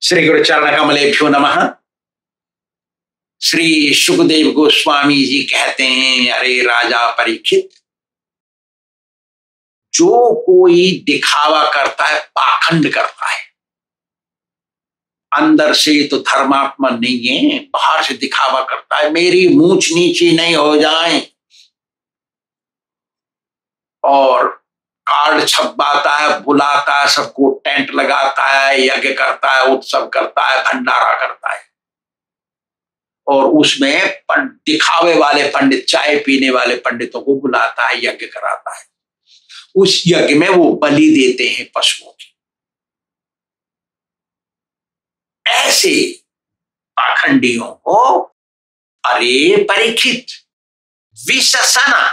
श्री गुरु चरण कमलेभ्यो नमः। श्री सुखदेव गोस्वामी जी कहते हैं, अरे राजा परीक्षित, जो कोई दिखावा करता है पाखंड करता है, अंदर से तो धर्मात्मा नहीं है, बाहर से दिखावा करता है, मेरी मूंछ नीची नहीं हो जाए, और कार्ड छपवाता है, बुलाता है सबको, टेंट लगाता है, यज्ञ करता है, उत्सव करता है, भंडारा करता है, और उसमें दिखावे वाले पंडित, चाय पीने वाले पंडितों को बुलाता है, यज्ञ कराता है। उस यज्ञ में वो बलि देते हैं पशुओं की। ऐसे पाखंडियों को अरे परीक्षित, विषसना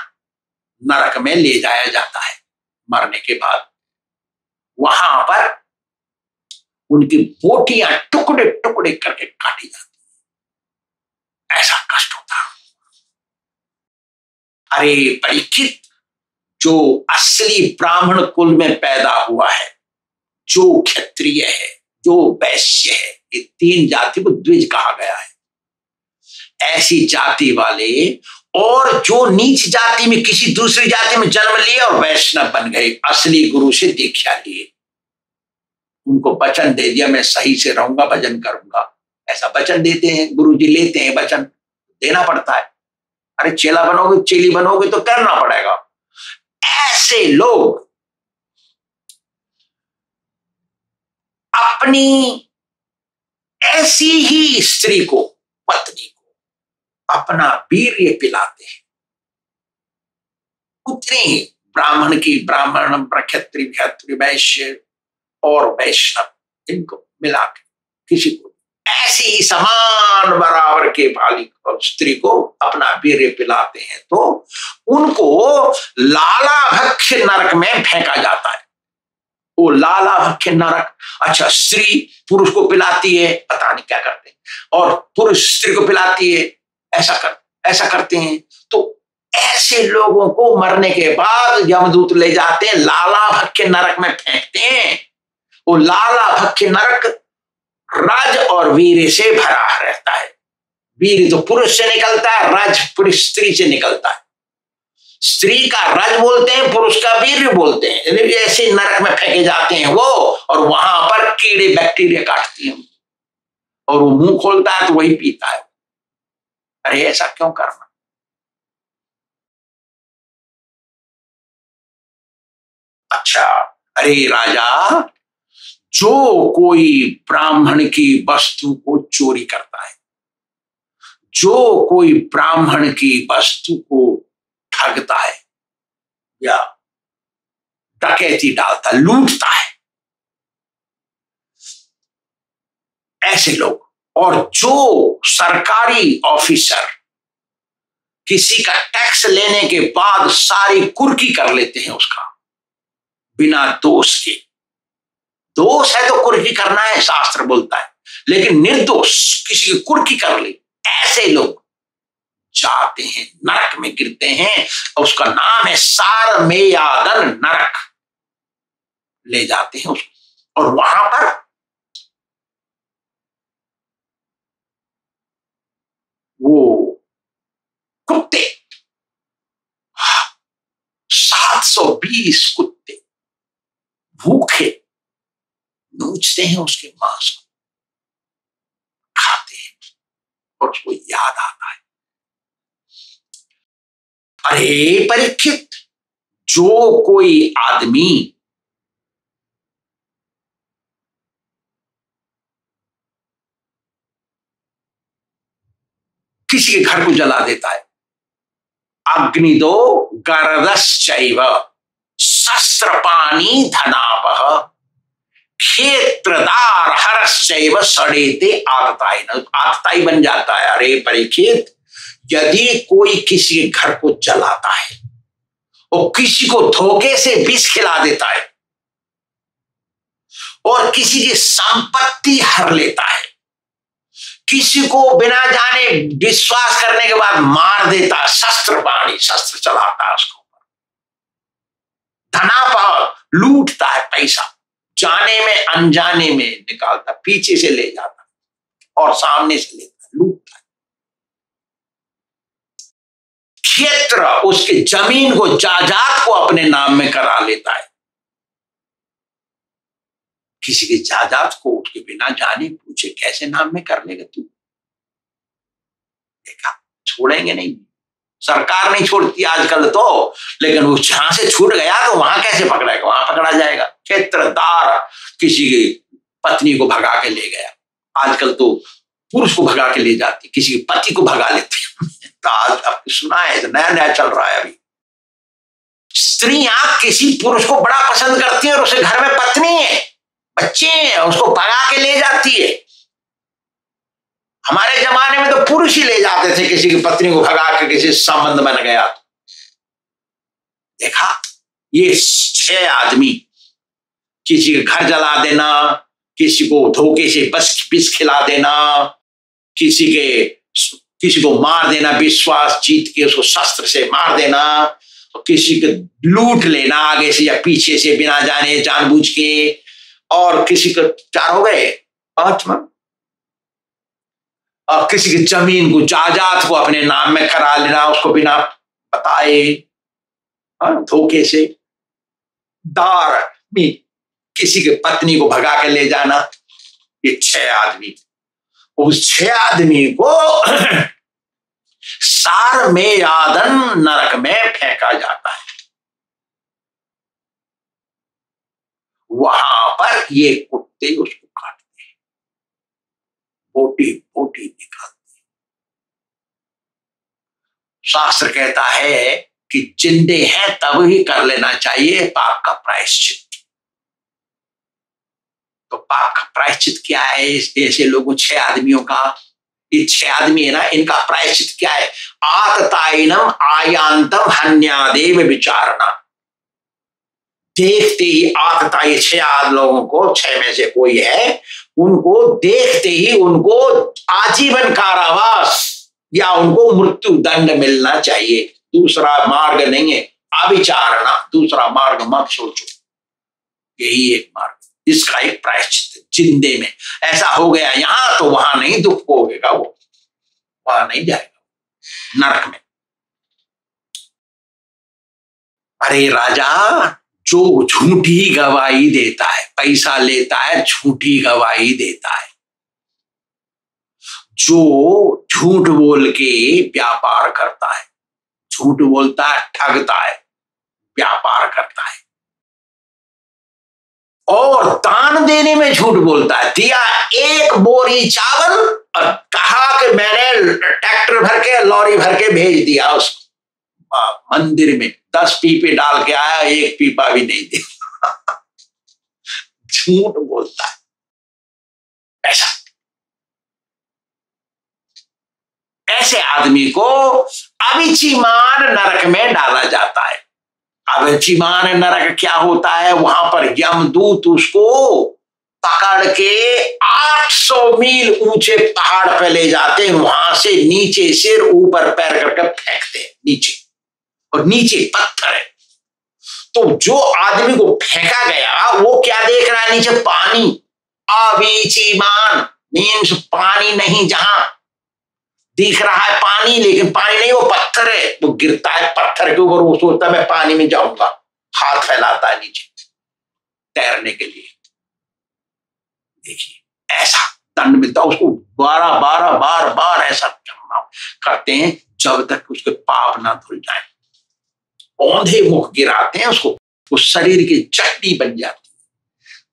नरक में ले जाया जाता है। मरने के बाद वहां पर उनकी बोटियां टुकड़े टुकड़े करके काटी जाती है, ऐसा कष्ट होता। अरे परीक्षित, जो असली ब्राह्मण कुल में पैदा हुआ है, जो क्षत्रिय है, जो वैश्य है, ये तीन जाति को द्विज कहा गया है। ऐसी जाति वाले और जो नीच जाति में किसी दूसरी जाति में जन्म लिए और वैष्णव बन गए, असली गुरु से दीक्षा लिए, उनको वचन दे दिया मैं सही से रहूंगा, भजन करूंगा, ऐसा वचन देते हैं गुरुजी, लेते हैं वचन, देना पड़ता है। अरे चेला बनोगे, चेली बनोगे तो करना पड़ेगा। ऐसे लोग अपनी ऐसी ही स्त्री को, पत्नी को अपना वीर्य पिलाते हैं। उतने ही ब्राह्मण की, ब्राह्मण, क्षत्रिय, क्षत्रिय, वैश्य और वैष्णव, इनको मिला के किसी को ऐसी ही समान बराबर के भाली स्त्री को अपना वीर्य पिलाते हैं, तो उनको लाला भक्ष्य नरक में फेंका जाता है। वो लाला भक्ष्य नरक, अच्छा स्त्री पुरुष को पिलाती है, पता नहीं क्या करते हैं, और पुरुष स्त्री को पिलाती है, ऐसा करते हैं। तो ऐसे लोगों को मरने के बाद यमदूत ले जाते हैं, लाला भक्ष्य नरक में फेंकते हैं। वो लाला भक्ष्य नरक रज और वीर से भरा रहता है। वीर तो पुरुष से निकलता है, रज पुरुष स्त्री से निकलता है। स्त्री का रज बोलते हैं, पुरुष का वीर बोलते हैं। ऐसे नरक में फेंके जाते हैं वो, और वहां पर कीड़े बैक्टीरिया काटती हैं, और वो मुंह खोलता है तो वही पीता है। अरे ऐसा क्यों करना? अच्छा, अरे राजा, जो कोई ब्राह्मण की वस्तु को चोरी करता है, जो कोई ब्राह्मण की वस्तु को ठगता है या डकैती डालता, लूटता है, ऐसे लोग, और जो सरकारी ऑफिसर किसी का टैक्स लेने के बाद सारी कुर्की कर लेते हैं उसका, बिना दोष के। दोष है तो कुर्की करना है, शास्त्र बोलता है, लेकिन निर्दोष किसी की कुर्की कर ले, ऐसे लोग जाते हैं नरक में, गिरते हैं, और उसका नाम है सारमेयादन नरक। ले जाते हैं उसको, और वहां पर वो कुत्ते, 720 कुत्ते भूखे नोचते हैं उसके मांस को, खाते हैं, और उसको याद आता है। अरे परीक्षित, जो कोई आदमी किसी के घर को जला देता है, अग्निदो गरदश्चैव शस्त्रपाणी धनापः क्षेत्रदार हरश्चैव सड़ेते आतताई, आतताई बन जाता है। अरे परीक्षित, यदि कोई किसी के घर को जलाता है और किसी को धोखे से विष खिला देता है और किसी की संपत्ति हर लेता है, किसी को बिना जाने विश्वास करने के बाद मार देता है, शस्त्रपाणी, शस्त्र चलाता है उसको, धनापा लूटता है पैसा, जाने में अनजाने में निकालता, पीछे से ले जाता और सामने से लेता, लूटता। क्षेत्र उसके जमीन को, जायदाद को अपने नाम में करा लेता है। किसी की जायदाद को उसके बिना जाने पूछे कैसे नाम में कर लेगा तू? देखा, छोड़ेंगे नहीं, सरकार नहीं छोड़ती आजकल तो, लेकिन वो जहां से छूट गया तो वहां कैसे पकड़ेगा? वहां पकड़ा जाएगा। क्षेत्रदार किसी की पत्नी को भगा के ले गया, आजकल तो पुरुष को भगा के ले जाती, किसी के पति को भगा लेती। तो आज सुना है, नया नया चल रहा है अभी। स्त्रियां किसी पुरुष को बड़ा पसंद करती है और उसे घर में पत्नी है, बच्चे हैं, उसको भगा के ले जाती है। हमारे जमाने में तो पुरुष ही ले जाते थे किसी की पत्नी को भगा के, किसी संबंध बन गया। देखा, ये 6 आदमी, किसी के घर जला देना, किसी को धोखे से बस पिस खिला देना, किसी को मार देना, विश्वास जीत के उसको शस्त्र से मार देना, और किसी को लूट लेना आगे से या पीछे से बिना जाने जानबूझ के, और किसी को 4 हो गए, 5 में, और किसी की जमीन को, जायदाद को अपने नाम में करा लेना उसको बिना बताए, धोखे से। दार में किसी के पत्नी को भगा के ले जाना। ये 6 आदमी, उस 6 आदमी को सार में यादन नरक में फेंका जाता है। वहां पर ये कुत्ते उसको काटते हैं, बोटी बोटी निकालते हैं। शास्त्र कहता है कि जिंदे हैं तब ही कर लेना चाहिए पाप का प्रायश्चित। तो पाप का प्रायश्चित क्या है ऐसे लोगों 6 आदमियों का? ये 6 आदमी है ना, इनका प्रायश्चित क्या है? आतताइनम आयांतम हन्यादेव विचारणा। देखते ही आतता, ये 6 लोगों को, 6 में से कोई है, उनको देखते ही उनको आजीवन कारावास या उनको मृत्यु दंड मिलना चाहिए। दूसरा मार्ग नहीं है, अविचारणा, दूसरा मार्ग मत सोचो, यही एक मार्ग, इसका एक प्रायश्चित जिंदे में। ऐसा हो गया यहां तो वहां नहीं दुख भोगेगा, वो वहां नहीं जाएगा, नरक में। अरे राजा, जो झूठी गवाही देता है, पैसा लेता है, झूठी गवाही देता है, जो झूठ बोल के व्यापार करता है, झूठ बोलता है, ठगता है, व्यापार करता है, और दान देने में झूठ बोलता है। दिया 1 बोरी चावल और कहा कि मैंने ट्रैक्टर भर के, लॉरी भर के भेज दिया उसको मंदिर में, 10 पीपे डाल के आया, 1 पीपा भी नहीं दिया। झूठ बोलता है ऐसा। ऐसे आदमी को अविचिमान नरक में डाला जाता है। अविचिमान नरक क्या होता है? वहां पर यमदूत उसको पकड़ के 800 मील ऊंचे पहाड़ पे ले जाते हैं, वहां से नीचे सिर ऊपर पैर करके फेंकते हैं नीचे, और नीचे पत्थर है। तो जो आदमी को फेंका गया वो क्या देख रहा है? नीचे पानी। अविचिमान मीन्स पानी नहीं, जहां दिख रहा है पानी लेकिन पानी नहीं, वो पत्थर है। वो गिरता है पत्थर के ऊपर, वो सोचता है मैं पानी में जाऊंगा, हाथ फैलाता है नीचे तैरने के लिए। देखिए ऐसा दंड मिलता है उसको, 12 बार ऐसा करते हैं जब तक उसके पाप ना धुल जाए। औंधे मुख गिराते हैं उसको, उस शरीर की चटनी बन जाती है।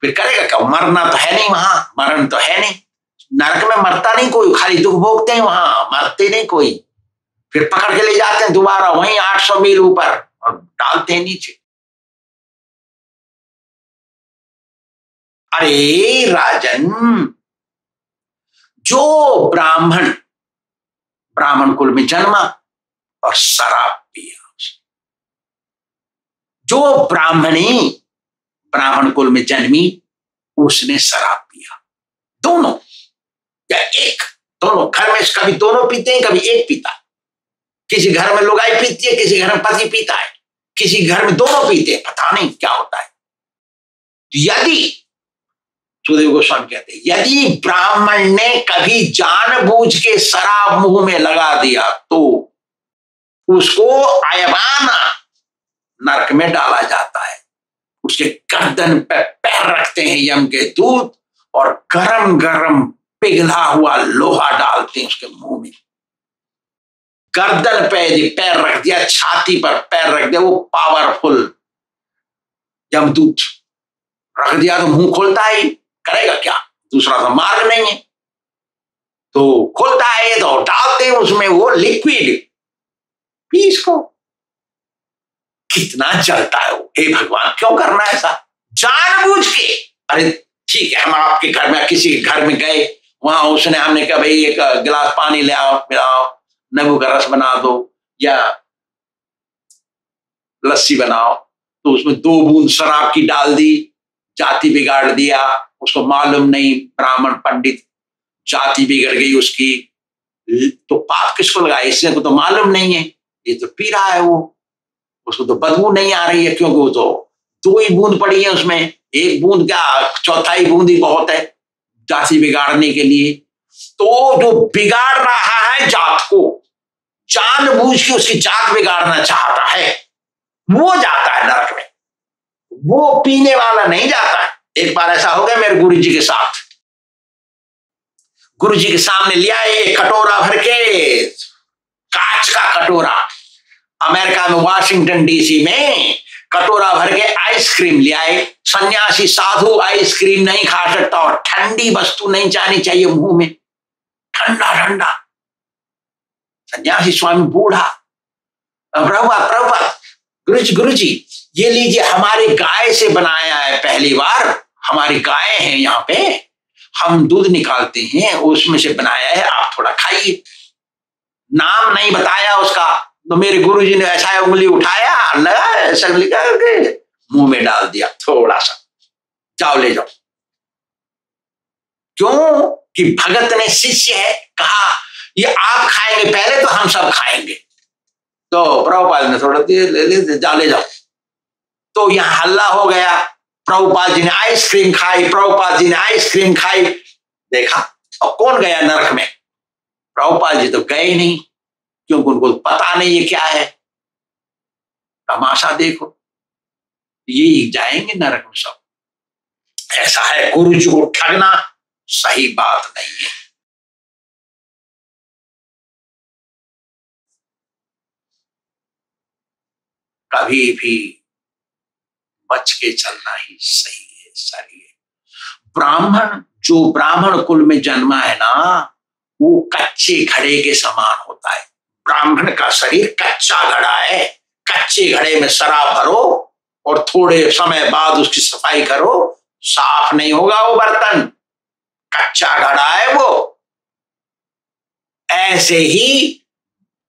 फिर करेगा क्या? मरना तो है नहीं, वहां मरण तो है नहीं, नरक में मरता नहीं कोई, खाली दुख भोगते हैं, वहां मरते नहीं कोई। फिर पकड़ के ले जाते हैं दोबारा वहीं 800 मील ऊपर और डालते हैं नीचे। अरे राजन, जो ब्राह्मण कुल में जन्मा और शराब पिया, जो ब्राह्मण कुल में जन्मी उसने शराब पिया, दोनों या एक, दोनों। घर में कभी दोनों पीते हैं, कभी एक पीता है। किसी घर में लुगाई पीती है, किसी घर में पति पीता है, किसी घर में दोनों पीते हैं, पता नहीं क्या होता है। यदि सुखदेव गोस्वामी कहते हैं यदि ब्राह्मण ने कभी जानबूझ के शराब मुंह में लगा दिया तो उसको अयमाना नरक में डाला जाता है। उसके गर्दन पे पैर रखते हैं यम के दूत और गरम गरम पिघला हुआ लोहा डालते हैं उसके मुंह में। गर्दन पे यदि पैर रख दिया, छाती पर पैर रख दिया, वो पावरफुल यमदूत रख दिया तो मुंह खोलता ही, करेगा क्या, दूसरा तो मार्ग नहीं है, तो खोलता है तो डालते हैं उसमें वो लिक्विड, पी इसको। कितना जलता है वो, हे भगवान क्यों करना ऐसा जानबूझ के। अरे ठीक है, हम आपके घर में किसी घर में गए, वहां उसने हमने कहा भाई एक गिलास पानी ले आओ, मिलाओ, नींबू का रस बना दो या लस्सी बनाओ, तो उसमें 2 बूंद शराब की डाल दी, जाति बिगाड़ दिया, उसको मालूम नहीं, ब्राह्मण पंडित, जाति बिगड़ गई उसकी, तो पाप किसको लगा, इसने को तो मालूम नहीं है, ये तो पी रहा है वो, उसको तो बदबू नहीं आ रही है क्योंकि वो तो 2 ही बूंद पड़ी है उसमें, 1 बूंद क्या, चौथाई बूंद ही बहुत है जाति बिगाड़ने के लिए। तो जो बिगाड़ रहा है जात को, जानबूझ के उसकी जात बिगाड़ना चाहता है, वो जाता है नरक में, वो पीने वाला नहीं जाता है। एक बार ऐसा हो गया मेरे गुरु जी के साथ, गुरु जी के सामने लिया एक कटोरा भर के, कांच का कटोरा, अमेरिका में वाशिंगटन डीसी में कटोरा भर के आइसक्रीम ले आए। सन्यासी साधु आइसक्रीम नहीं खा सकता और ठंडी वस्तु नहीं जानी चाहिए मुंह में, ठंडा ठंडा। सन्यासी स्वामी बूढ़ा, प्रभुपाद गुरु जी ये लीजिए, हमारी गाय से बनाया है, पहली बार हमारी गाय है यहाँ पे, हम दूध निकालते हैं उसमें से बनाया है, आप थोड़ा खाइए। नाम नहीं बताया उसका, तो मेरे गुरुजी ने ऐसा उंगली उठाया, लगा ऐसा लिखा करके मुंह में डाल दिया थोड़ा सा, जाओ ले जाओ। क्यों कि भगत ने, शिष्य है, कहा ये आप खाएंगे पहले तो हम सब खाएंगे, तो प्रभुपाद ने थोड़ा ले जाओ। तो यहां हल्ला हो गया, प्रभुपाद जी ने आइसक्रीम खाई, प्रभुपाद जी ने आइसक्रीम खाई, देखा और कौन गया नरक में, प्रभुपाद जी तो गए नहीं, क्योंकि उनको पता नहीं ये क्या है, तमाशा देखो, ये जाएंगे नरक में सब। ऐसा है, गुरु जी को ठगना सही बात नहीं है। कभी भी बच के चलना ही सही है, सही है। ब्राह्मण, जो ब्राह्मण कुल में जन्मा है ना, वो कच्चे घड़े के समान होता है। ब्राह्मण का शरीर कच्चा घड़ा है, कच्चे घड़े में शराब भरो और थोड़े समय बाद उसकी सफाई करो, साफ नहीं होगा वो बर्तन, कच्चा घड़ा है वो। ऐसे ही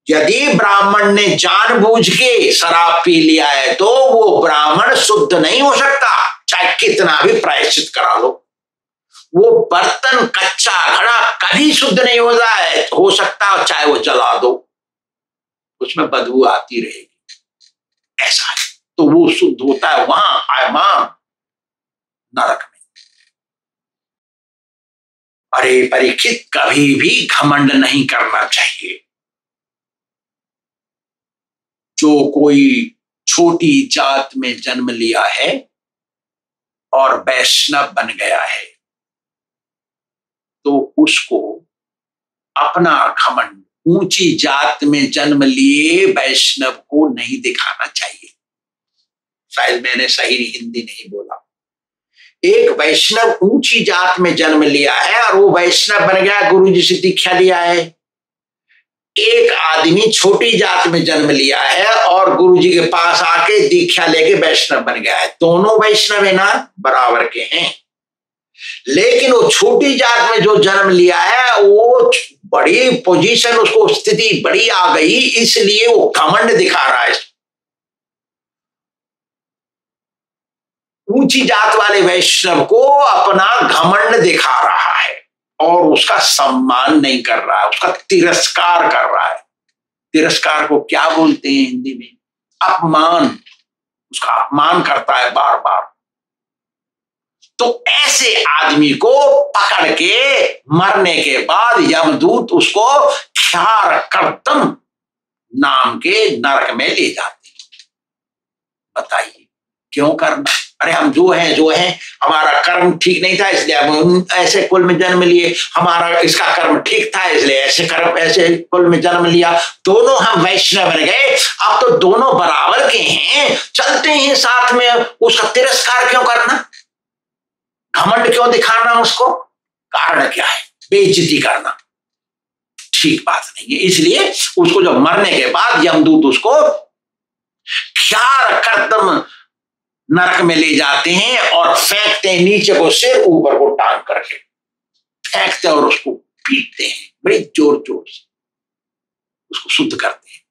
यदि ब्राह्मण ने जानबूझ के शराब पी लिया है तो वो ब्राह्मण शुद्ध नहीं हो सकता, चाहे कितना भी प्रायश्चित करा लो। वो बर्तन, कच्चा घड़ा कभी शुद्ध नहीं होता है, हो सकता चाहे वो जला दो, उसमें बदबू आती रहेगी, ऐसा है। तो वो शुद्ध होता है वहां आयमान नरक में। अरे परीक्षित, कभी भी घमंड नहीं करना चाहिए। जो कोई छोटी जात में जन्म लिया है और वैष्णव बन गया है, तो उसको अपना घमंड ऊंची जात में जन्म लिए वैष्णव को नहीं दिखाना चाहिए। शायद मैंने सही हिंदी नहीं बोला। एक वैष्णव ऊंची जात में जन्म लिया है और वो वैष्णव बन गया, गुरु जी से दीक्षा लिया है। एक आदमी छोटी जात में जन्म लिया है और गुरु जी के पास आके दीक्षा लेके वैष्णव बन गया है, दोनों वैष्णव है ना, बराबर के हैं। लेकिन वो छोटी जात में जो जन्म लिया है, वो बड़ी पोजीशन, उसको स्थिति बड़ी आ गई, इसलिए वो घमंड दिखा रहा है। ऊंची जात वाले वैष्णव को अपना घमंड दिखा रहा है और उसका सम्मान नहीं कर रहा है, उसका तिरस्कार कर रहा है। तिरस्कार को क्या बोलते हैं हिंदी में? अपमान। उसका अपमान करता है बार बार। तो ऐसे आदमी को पकड़ के मरने के बाद यमदूत उसको क्षारकर्दम नाम के नरक में ले जाते। बताइए क्यों करना? अरे हम जो हैं हमारा कर्म ठीक नहीं था इसलिए हम ऐसे कुल में जन्म लिए, हमारा इसका कर्म ठीक था इसलिए ऐसे कुल में जन्म लिया, दोनों हम वैष्णव बन गए, अब तो दोनों बराबर के हैं, चलते हैं साथ में, उसका तिरस्कार क्यों करना? घमंड क्यों दिखाना? उसको कारण क्या है? बेइज्जती करना ठीक बात नहीं है। इसलिए उसको जब मरने के बाद यमदूत उसको क्षारकर्दम नरक में ले जाते हैं और फेंकते हैं नीचे को, सिर ऊपर को टांग करके फेंकते हैं और उसको पीटते हैं बड़े जोर जोर से, उसको शुद्ध करते हैं।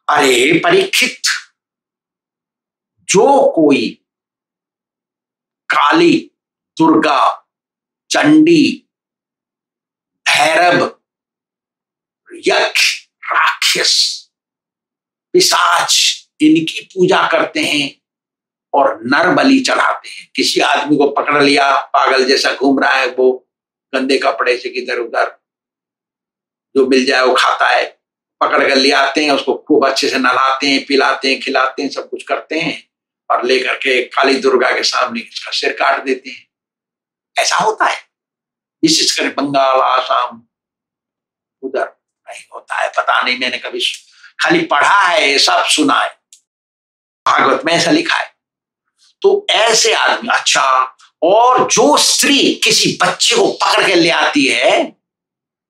अरे परीक्षित, जो कोई काली, दुर्गा, चंडी, भैरव, यक्ष, राक्षस, पिशाच इनकी पूजा करते हैं और नर बलि चढ़ाते हैं। किसी आदमी को पकड़ लिया, पागल जैसा घूम रहा है, वो गंदे कपड़े से किधर उधर जो मिल जाए वो खाता है, पकड़ कर ले आते हैं, उसको खूब अच्छे से नहलाते हैं, पिलाते हैं, खिलाते हैं, सब कुछ करते हैं और लेकर के काली दुर्गा के सामने इसका सिर काट देते हैं। ऐसा होता है विशेषकर बंगाल, आसाम, उधर नहीं होता है, पता नहीं, मैंने कभी खाली पढ़ा है, ये सब सुना है, भागवत में ऐसा लिखा है। तो ऐसे आदमी, अच्छा, और जो स्त्री किसी बच्चे को पकड़ के ले आती है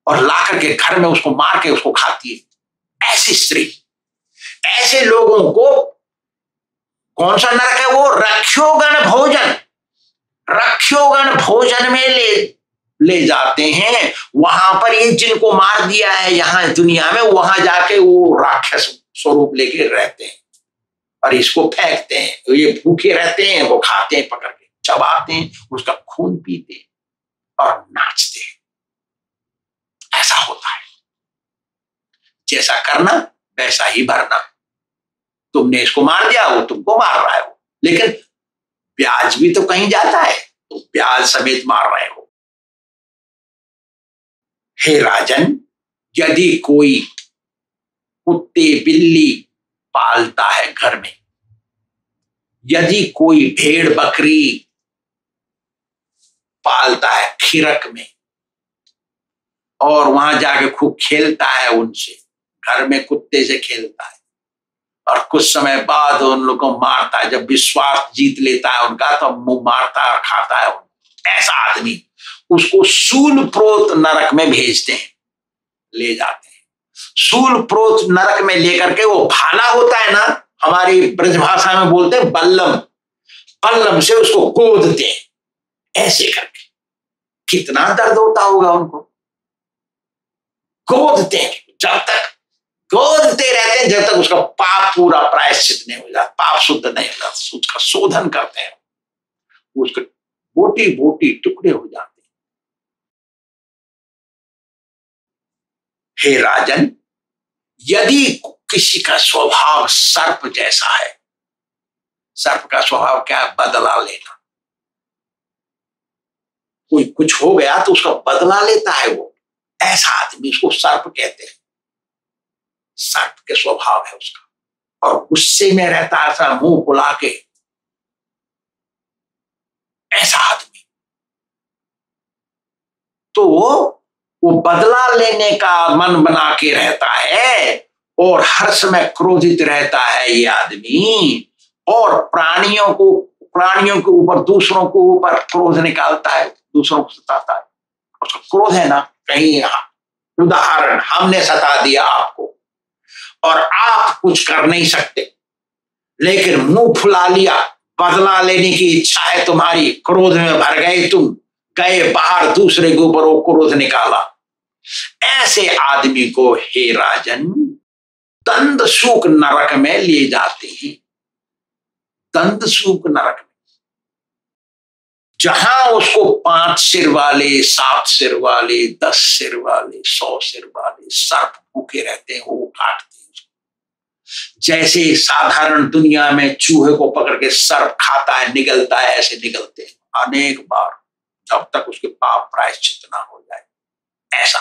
और ला करके घर में उसको मार के उसको खाती है, ऐसी स्त्री, ऐसे लोगों को कौन सा नरक है? वो रक्षोगण भोजन, रक्षोगण भोजन में ले जाते हैं। वहां पर ये जिनको मार दिया है यहाँ दुनिया में, वहां जाके वो राक्षस स्वरूप लेके रहते हैं और इसको फेंकते हैं। ये भूखे रहते हैं, वो खाते हैं, पकड़ के चबाते हैं, उसका खून पीते हैं और नाचते हैं। ऐसा होता है। जैसा करना वैसा ही भरना। तुमने इसको मार दिया, वो तुमको मार रहा है, वो लेकिन ब्याज भी तो कहीं जाता है, तो ब्याज समेत मार रहे हो। हे राजन, यदि कोई कुत्ते बिल्ली पालता है घर में, यदि कोई भेड़ बकरी पालता है खिरक में और वहां जाके खूब खेलता है उनसे, घर में कुत्ते से खेलता है और कुछ समय बाद उन लोगों को मारता है, जब विश्वास जीत लेता है उनका तो मुंह मारता है और खाता है उनको, ऐसा आदमी, उसको शूल प्रोत नरक में भेजते हैं, ले जाते हैं। शूल प्रोत नरक में लेकर के, वो भाला होता है ना, हमारी ब्रज भाषा में बोलते हैं बल्लम, बल्लम से उसको गोदते हैं ऐसे करके। कितना दर्द होता होगा उनको, गोदते हैं, जब तक गोदते रहते हैं जब तक उसका पाप पूरा प्रायश्चित नहीं हो जाता, पाप शुद्ध नहीं हो जाता, उसका शोधन करते हैं, उसके बोटी बोटी टुकड़े हो जाते हैं। हे राजन, यदि किसी का स्वभाव सर्प जैसा है, सर्प का स्वभाव क्या है? बदला लेना। कोई कुछ हो गया तो उसका बदला लेता है वो, ऐसा आदमी, उसको सर्प कहते हैं। सर्प के स्वभाव है उसका और गुस्से में रहता है, ऐसा मुंह फुला के, ऐसा आदमी। तो वो बदला लेने का मन बना के रहता है और हर समय क्रोधित रहता है ये आदमी, और प्राणियों के ऊपर, दूसरों के ऊपर क्रोध निकालता है, दूसरों को सताता है। उसका क्रोध है ना, कहीं यहाँ उदाहरण, हमने सता दिया आपको और आप कुछ कर नहीं सकते, लेकिन मुंह फुला लिया, बदला लेने की इच्छा है तुम्हारी, क्रोध में भर गए, तुम गए बाहर, दूसरे के ऊपर वो क्रोध निकाला। ऐसे आदमी को हे राजन दंडसूक नरक में ले जाते हैं। दंडसूक नरक में, जहां उसको 5 सिर वाले, 7 सिर वाले, 10 सिर वाले, 100 सिर वाले सर्प भूखे रहते हैं, वो काटते हैं, जैसे साधारण दुनिया में चूहे को पकड़ के सर्प खाता है, निगलता है, ऐसे निगलते हैं अनेक बार, जब तक उसके पाप प्रायश्चित ना हो जाए। ऐसा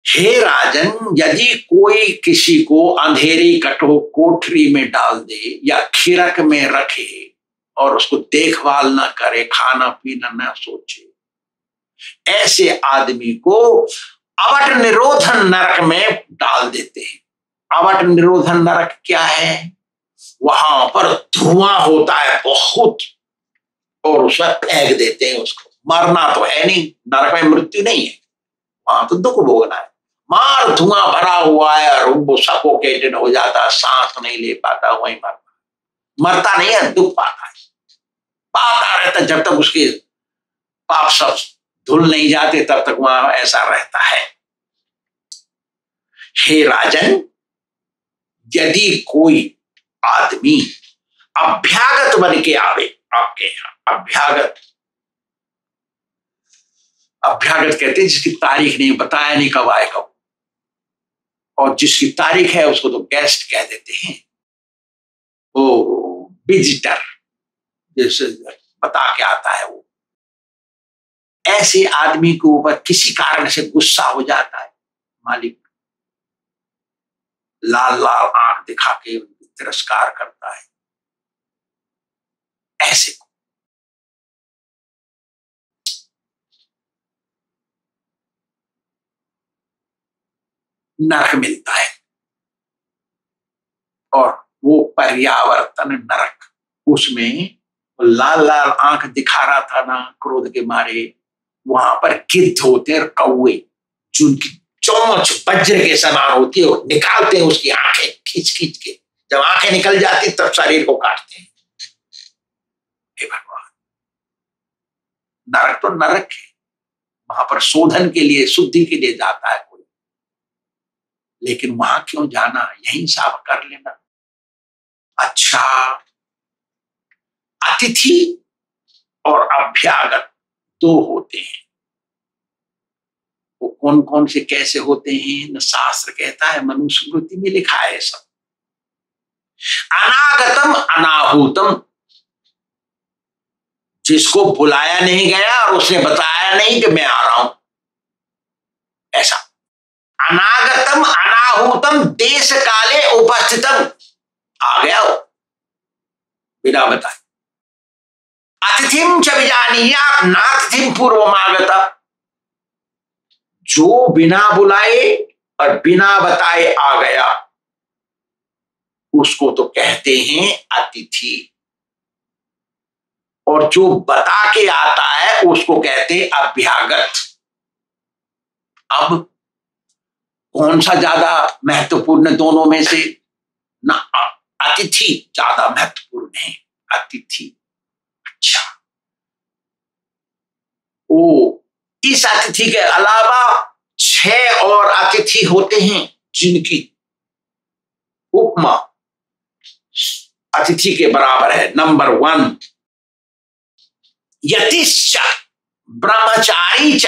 हे राजन, यदि कोई किसी को अंधेरी कोठरी में डाल दे या खिरक में रखे और उसको देखभाल ना करे, खाना पीना ना सोचे, ऐसे आदमी को अवट निरोधन नरक में डाल देते हैं। अवट निरोधन नरक क्या है? वहां पर धुआं होता है बहुत, और उसमें फेंक देते हैं उसको। मरना तो है नहीं, नरक में मृत्यु नहीं है, वहां तो दुख भोगना है। मार धुआं भरा हुआ है और वो सफोकेटेड हो जाता, सांस नहीं ले पाता, वहीं मरता नहीं है, दुख पाता है, पाता रहता जब तक उसके पाप सब धुल नहीं जाते, तब तक वहां ऐसा रहता है। हे राजन, यदि कोई आदमी अभ्यागत बन के आवे आपके यहां, अभ्यागत कहते हैं जिसकी तारीख नहीं, बताया नहीं कब आएगा, और जिसकी तारीख है उसको तो गेस्ट कह देते हैं, वो विजिटर जैसे बता के आता है वो। ऐसे आदमी के ऊपर किसी कारण से गुस्सा हो जाता है, मालिक लाल लाल आंख दिखा के तिरस्कार करता है, ऐसे को नरक मिलता है। और वो पर्यावर्तन नरक, उसमें लाल लाल आंख दिखा रहा था ना क्रोध के मारे, वहां पर गिद्ध होते हैं, कौवे, जिनकी चोंच वज्र के समान होती है, और निकालते हैं उसकी आंखें खींच खींच के, जब आंखें निकल जाती तब शरीर को काटते हैं। हे भगवान, नरक तो नरक है, वहां पर शोधन के लिए, शुद्धि के लिए जाता है कोई, लेकिन वहां क्यों जाना, यहीं साफ कर लेना। अच्छा, अतिथि और अभ्यागत दो होते हैं, वो कौन कौन से कैसे होते हैं न शास्त्र कहता है, मनुस्मृति में लिखा है सब। अनागतम अनाहूतम, जिसको बुलाया नहीं गया और उसने बताया नहीं कि मैं आ रहा हूं, ऐसा। अनागतम अनाहूतम देश काले उपस्थितम, आ गया हो बिना बताए। अतिथिम च विजानीया नातिथिम पूर्वमागता, जो बिना बुलाए और बिना बताए आ गया उसको तो कहते हैं अतिथि, और जो बता के आता है उसको कहते हैं अभ्यागत। अब कौन सा ज्यादा महत्वपूर्ण दोनों में से? ना, अतिथि ज्यादा महत्वपूर्ण है, अतिथि। अच्छा, ओ इस अतिथि के अलावा 6 और अतिथि होते हैं जिनकी उपमा अतिथि के बराबर है। नंबर 1, यतिश्च ब्रह्मचारी च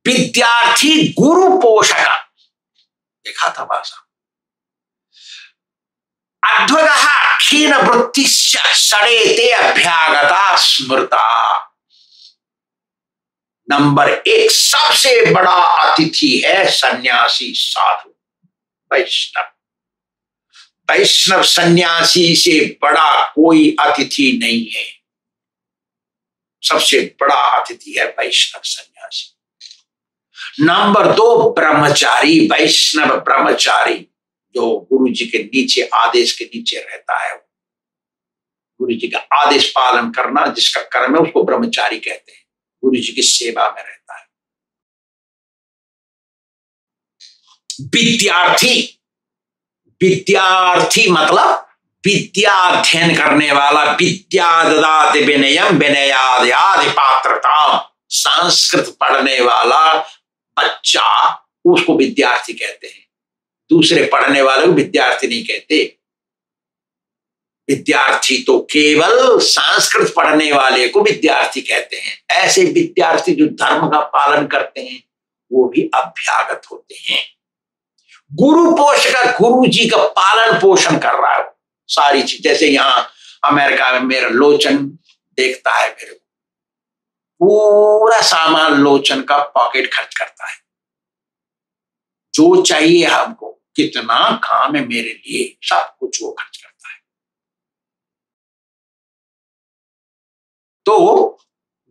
विद्यार्थी गुरु पोषक, देखा था भाषा। अध्वगः क्षीण वृत्तिश्च सड़ेते अभ्यागता स्मृता। नंबर 1 सबसे बड़ा अतिथि है सन्यासी, साधु, वैष्णव। वैष्णव सन्यासी से बड़ा कोई अतिथि नहीं है, सबसे बड़ा अतिथि है वैष्णव सन्यासी। नंबर 2 ब्रह्मचारी, वैष्णव ब्रह्मचारी, जो गुरु जी के नीचे, आदेश के नीचे रहता है, गुरु जी का आदेश पालन करना जिसका कर्म है उसको ब्रह्मचारी कहते हैं, गुरु जी की सेवा में रहता है। विद्यार्थी, विद्यार्थी मतलब विद्या अध्ययन करने वाला, विद्या ददाति विनयम विनयादि पात्रता, संस्कृत पढ़ने वाला बच्चा उसको विद्यार्थी कहते हैं, दूसरे पढ़ने वाले को विद्यार्थी नहीं कहते। विद्यार्थी तो केवल संस्कृत पढ़ने वाले को विद्यार्थी कहते हैं। ऐसे विद्यार्थी जो धर्म का पालन करते हैं वो भी अभ्यागत होते हैं। गुरु पोषक, गुरु जी का पालन पोषण कर रहा है सारी चीज। जैसे यहां अमेरिका में मेरा लोचन देखता है, मेरे पूरा सामान लोचन का पॉकेट खर्च करता है, जो चाहिए हमको, कितना काम है मेरे लिए, सब कुछ वो खर्च करता है। तो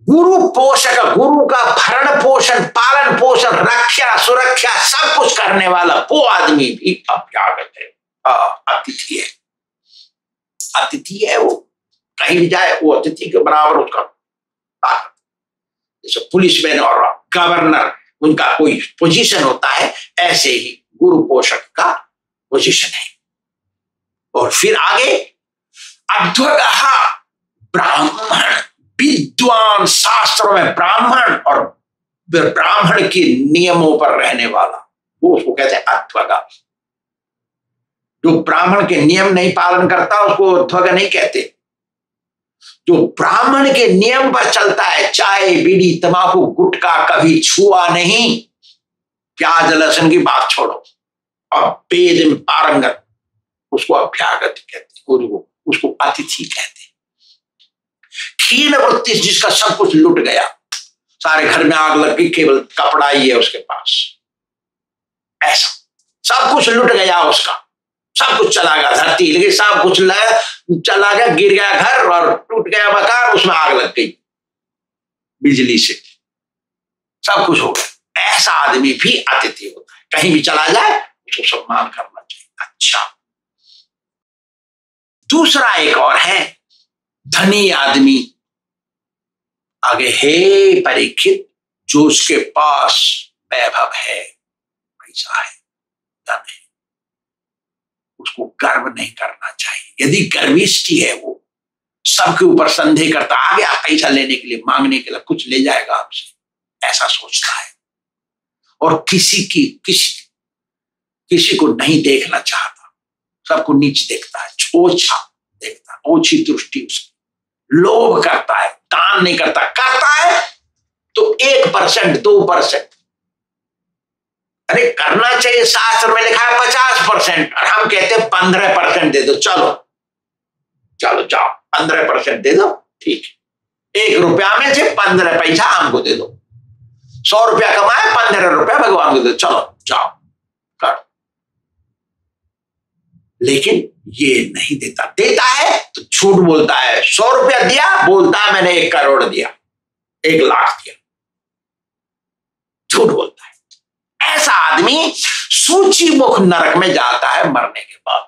गुरु पोषक, गुरु का भरण पोषण, पालन पोषण, रक्षा सुरक्षा सब कुछ करने वाला वो आदमी भी अभ्यागत है, अतिथि है। अतिथि है वो, कहीं भी जाए वो अतिथि के बराबर उसका ताकत। जैसे पुलिसमैन और गवर्नर उनका कोई पोजीशन होता है, ऐसे ही गुरु पोषक का पोजीशन है। और फिर आगे अध्वगः, ब्राह्मण, विद्वान, शास्त्रों में ब्राह्मण और ब्राह्मण के नियमों पर रहने वाला, वो उसको कहते हैं अध्वगः। जो ब्राह्मण के नियम नहीं पालन करता उसको अध्वगः नहीं कहते। जो ब्राह्मण के नियम पर चलता है, चाय बीड़ी तंबाकू गुटखा कभी छुआ नहीं, प्याज लहसुन की बात छोड़ो, और वेद में पारंगत, उसको अभ्यागत कहते हैं, गुरु उसको अतिथि कहते हैं। क्षीण वृत्ति, जिसका सब कुछ लुट गया, सारे घर में आग लग गई, केवल कपड़ा ही है उसके पास, ऐसा सब कुछ लुट गया उसका, सब कुछ चला गया, धरती लेकिन सब कुछ चला गया, गिर गया घर और टूट गया मकान, उसमें आग लग गई बिजली से, सब कुछ हो गया। ऐसा आदमी भी अतिथि होता है, कहीं भी चला जाए उसको सम्मान करना चाहिए। अच्छा, दूसरा एक और है धनी आदमी। आगे, हे परीक्षित, जो उसके पास वैभव है, पैसा है, धन है, उसको गर्व नहीं करना चाहिए। यदि गर्विष्ठी है, वो सबके ऊपर संदेह करता, आ गया पैसा लेने के लिए, मांगने के लिए, कुछ ले जाएगा हमसे, ऐसा सोचता है, और किसी को नहीं देखना चाहता, सबको नीच देखता है, ओछा देखता है, ओछी दृष्टि उसकी, लोभ करता है, दान नहीं करता, करता है तो 1% 2%। अरे करना चाहिए, शास्त्र में लिखा है 50%, और हम कहते हैं 15% दे दो, चलो चलो जाओ 15% दे दो, ठीक है, 1 रुपया में से 15 पैसा हमको दे दो, 100 रुपया कमाए, 15 रुपया भगवान को दे दो, चलो जाओ करो। लेकिन ये नहीं देता, देता है तो झूठ बोलता है, 100 रुपया दिया, बोलता है मैंने 1 करोड़ दिया, 1 लाख दिया, झूठ बोलता है। ऐसा आदमी सूची मुख नरक में जाता है मरने के बाद।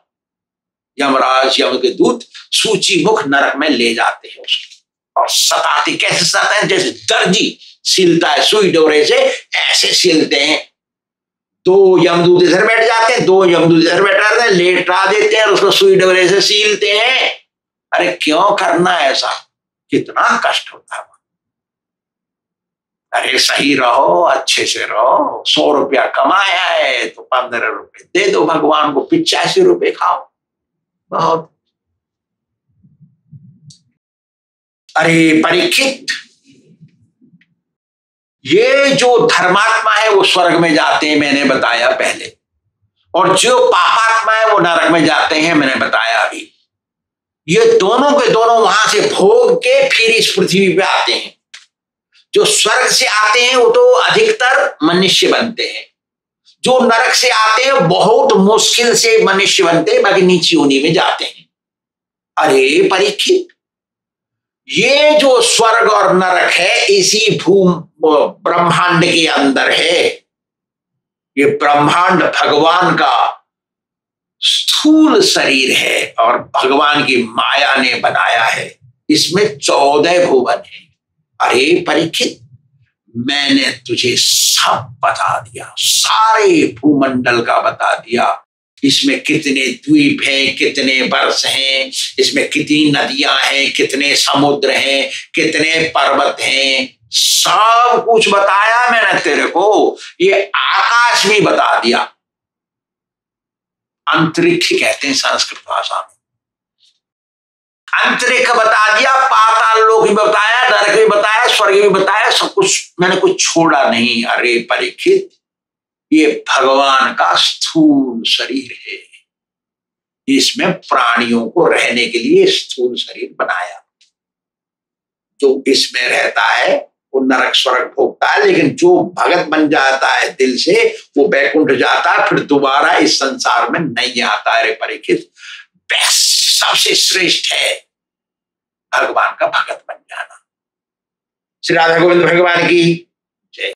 यमराज, यम के दूत सूची मुख नरक में ले जाते हैं उसको, और सताते, कैसे सताते हैं, जैसे दर्जी सिलता है सुई डोरे से, ऐसे सिलते हैं। 2 यमदूत इधर बैठ जाते हैं, 2 यमदूत इधर बैठ जाते हैं, लेटा देते हैं और उसको सुई डोरे से सीलते हैं। अरे क्यों करना ऐसा, कितना कष्ट होता है। अरे सही रहो, अच्छे से रहो, 100 रुपया कमाया है तो 15 रुपए दे दो भगवान को, 85 रुपए खाओ, बहुत। अरे परीक्षित, ये जो धर्मात्मा है वो स्वर्ग में जाते हैं, मैंने बताया पहले, और जो पापात्मा है वो नरक में जाते हैं, मैंने बताया अभी। ये दोनों के दोनों वहां से भोग के फिर इस पृथ्वी पे आते हैं। जो स्वर्ग से आते हैं वो तो अधिकतर मनुष्य बनते हैं, जो नरक से आते हैं बहुत मुश्किल से मनुष्य बनते हैं, बाकी नीची योनि में जाते हैं। अरे परीक्षित, ये जो स्वर्ग और नरक है इसी ब्रह्मांड के अंदर है। ये ब्रह्मांड भगवान का स्थूल शरीर है और भगवान की माया ने बनाया है, इसमें 14 भुवन है। अरे परीक्षित, मैंने तुझे सब बता दिया, सारे भूमंडल का बता दिया, इसमें कितने द्वीप हैं, कितने वर्ष हैं, इसमें कितनी नदियां हैं, कितने समुद्र हैं, कितने पर्वत हैं, सब कुछ बताया मैंने तेरे को। ये आकाश भी बता दिया, अंतरिक्ष कहते हैं संस्कृत भाषा में। अंतरिक्ष बता दिया, पाताल लोक भी बताया, नरक भी बताया, स्वर्ग भी बताया, सब कुछ मैंने कुछ छोड़ा नहीं। अरे परीक्षित, ये भगवान का स्थूल शरीर है, इसमें प्राणियों को रहने के लिए स्थूल शरीर बनाया। जो इसमें रहता है वो नरक स्वर्ग भोगता है, लेकिन जो भगत बन जाता है दिल से वो बैकुंठ जाता है, फिर दोबारा इस संसार में नहीं आता है। रे परीक्षित, सबसे श्रेष्ठ है भगवान का भगत बन जाना। श्री राधा गोविंद भगवान की जय।